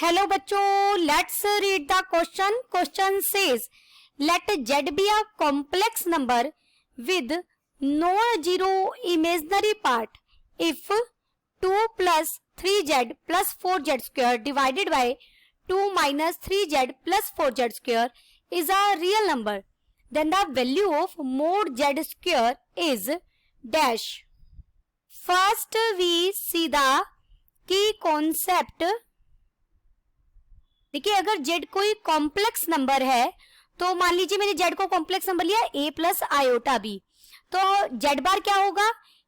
Hello बच्चों, let's read the question. Question says let z be a complex number with non-zero imaginary part if 2 plus 3z plus 4z square divided by 2 minus 3z plus 4z square is a real number, then the value of mod z square is dash. First we see the key concept. देखिए, अगर z कोई complex number है तो मान लीजिए मैंने z को complex number लिया a प्लस आयोटा b, तो z बार क्या होगा?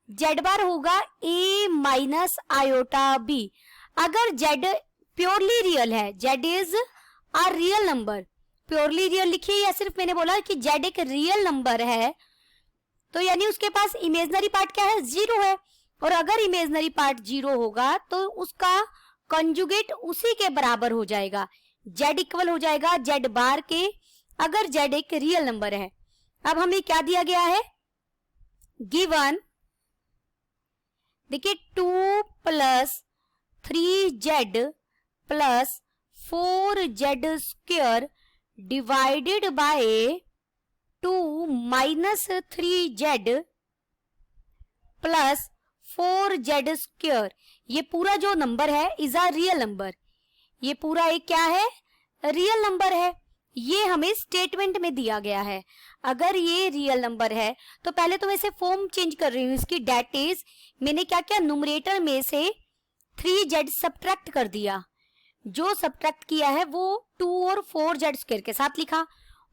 z बार होगा a माइनस आयोटा b. अगर z प्योरली रियल है, z is a real number, purely real लिखिए या सिर्फ मैंने बोला कि z एक रियल नंबर है, तो यानी उसके पास इमेजिनरी पार्ट क्या है? जीरो है. और अगर इमेजिनरी पार्ट जीरो होगा तो उसका कंजुगेट उसी के बराबर हो जाएगा, z इक्वल हो जाएगा z बार के, अगर z एक रियल नंबर है. अब हमें क्या दिया गया है? गिवन, देखिए 2 plus 3z plus 4z square divided by 2 minus 3z plus 4z square. ये पूरा जो नंबर है इज अ रियल नंबर. ये पूरा एक क्या है? रियल नंबर है. ये हमें स्टेटमेंट में दिया गया है. अगर ये रियल नंबर है तो पहले तो मैं इसे फॉर्म चेंज कर रही हूँ इसकी. डेट इज, मैंने क्या किया? न्यूमरेटर में से 3z सब्ट्रैक्ट कर दिया. जो सब्ट्रैक्ट किया है वो 2 और 4z स्क्वायर के साथ लिखा,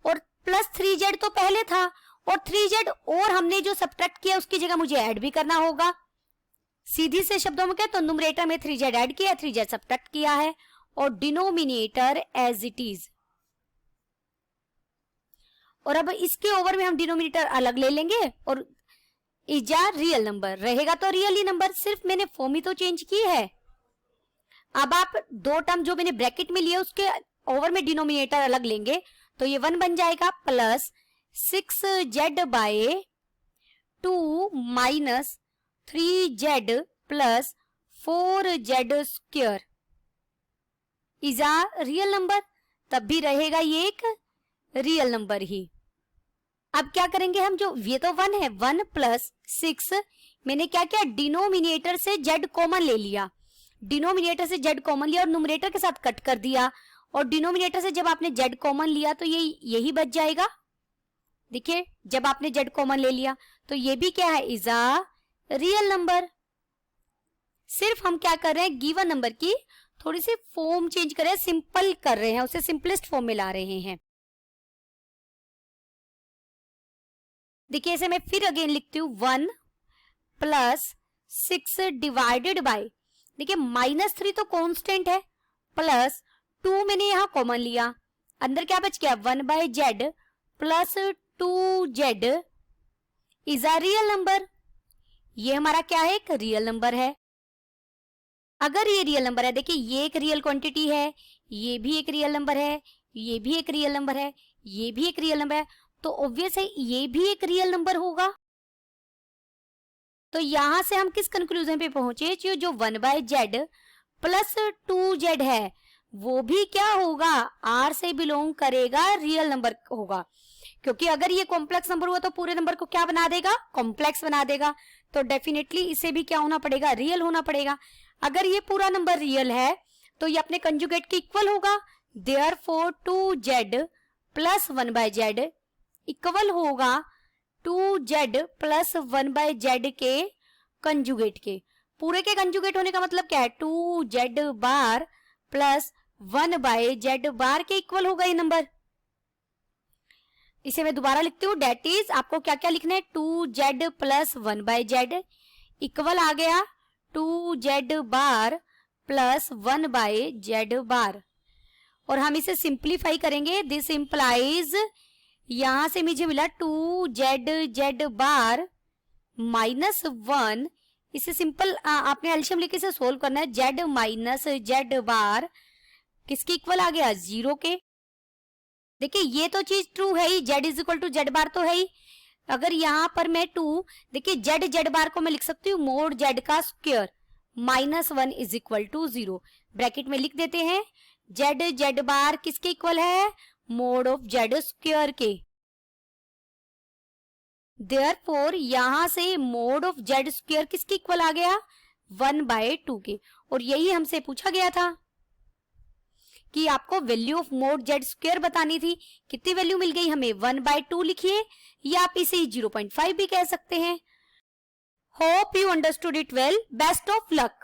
और प्लस 3z तो पहले था, और 3z और हमने जो सब्ट्रैक्ट किया उसकी जगह मुझे ऐड भी करना होगा. सीधी से शब्दों में क्या, तो न्यूमरेटर में 3z ऐड किया, 3z सब्ट्रैक्ट किया है, और डिनोमिनेटर एज इट इज. और अब इसके ओवर में हम डिनोमिनेटर अलग ले लेंगे और इज अ रियल नंबर रहेगा, तो रियल ही नंबर. सिर्फ मैंने फॉर्म ही तो चेंज की है. अब आप दो टर्म जो मैंने ब्रैकेट में लिए उसके ओवर में डिनोमिनेटर अलग लेंगे, तो ये 1 बन जाएगा plus 6z by 2 minus 3z plus 4z square is a real number. तब भी रहेगा ये एक रियल नंबर ही. अब क्या करेंगे हम? जो ये तो 1 है, 1 प्लस 6, मैंने क्या किया? डिनोमिनेटर से z कॉमन ले लिया, डिनोमिनेटर से z कॉमन लिया और न्यूमरेटर के साथ कट कर दिया, और डिनोमिनेटर से जब आपने z कॉमन लिया तो ये यही बच जाएगा. देखिए, जब आपने z कॉमन ले लिया तो ये भी क्या है? Is a real number. सिर्फ हम क्या कर रहे हैं? गिवन नंबर की थोड़ी सी फॉर्म चेंज कर रहे हैं, सिंपल कर रहे हैं, उसे सिंपलेस्ट फॉर्म में ला रहे हैं. देखिए, इसे मैं फिर अगेन लिखती हूँ. 1 प्लस 6 डिवाइडेड बाय, देखिए -3 तो कांस्टेंट है, प्लस 2 मैंने यहां कॉमन लिया, अंदर क्या बच गया? 1 by z plus 2z is a real number. ये हमारा क्या है? एक रियल नंबर है. अगर ये रियल नंबर है, देखिए ये एक रियल क्वांटिटी है, ये भी एक रियल नंबर है, ये भी एक रियल नंबर है, ये भी एक रियल नंबर है, तो ऑब्वियस है ये भी एक रियल नंबर होगा. तो यहां से हम किस कंक्लूजन पे पहुंचे? जो 1 बाय z प्लस 2z है वो भी क्या होगा? R से बिलोंग करेगा, रियल नंबर होगा. क्योंकि अगर ये कॉम्प्लेक्स नंबर हुआ तो पूरे नंबर को क्या बना देगा? कॉम्प्लेक्स बना देगा. तो डेफिनेटली इसे भी क्या होना पड़ेगा? रियल होना पड़ेगा. अगर ये पूरा नंबर रियल है तो ये अपने कंजुगेट के इक्वल होगा. Therefore 2z plus 1 by z equal होगा 2z प्लस 1 बाय z के कंजुगेट के. पूरे के कंजुगेट होने का मतलब क्या है? 2z bar plus 1 by z बार के इक्वल होगा ये नंबर. इसे मैं दोबारा लिखती हूँ. डेट इज, आपको क्या क्या लिखना है? 2z plus 1 by z equal आ गया 2z bar plus 1 by z bar. और हम इसे सिंप्लीफाई करेंगे. दिस इंप्लाइज, यहां से मुझे मिला 2z बार माइनस 1. इसे सिंपल आपने एलसीएम लेके इसे सोल्व करना है. z माइनस z बार किसके इक्वल आ गया? 0 के. देखिए ये तो चीज ट्रू है ही, z is equal to z bar तो है ही. अगर यहां पर मैं 2, देखिए z बार को मैं लिख सकती हूँ मोड z का square -1 is equal to 0. Bracket में लिख देते हैं जेड बार किसके इक्वल है, मोड ऑफ जेड स्क्वायर के। देयरफॉर यहां से मोड ऑफ जेड स्क्वायर किसके इक्वल आ गया, 1/2 के। और यही हमसे पूछा गया था कि आपको value of mode Z square बतानी थी। कितनी वैल्यू मिल गई हमें, 1/2 लिखिए, या आप इसे 0.5 भी कह सकते हैं। Hope you understood it well. Best of luck.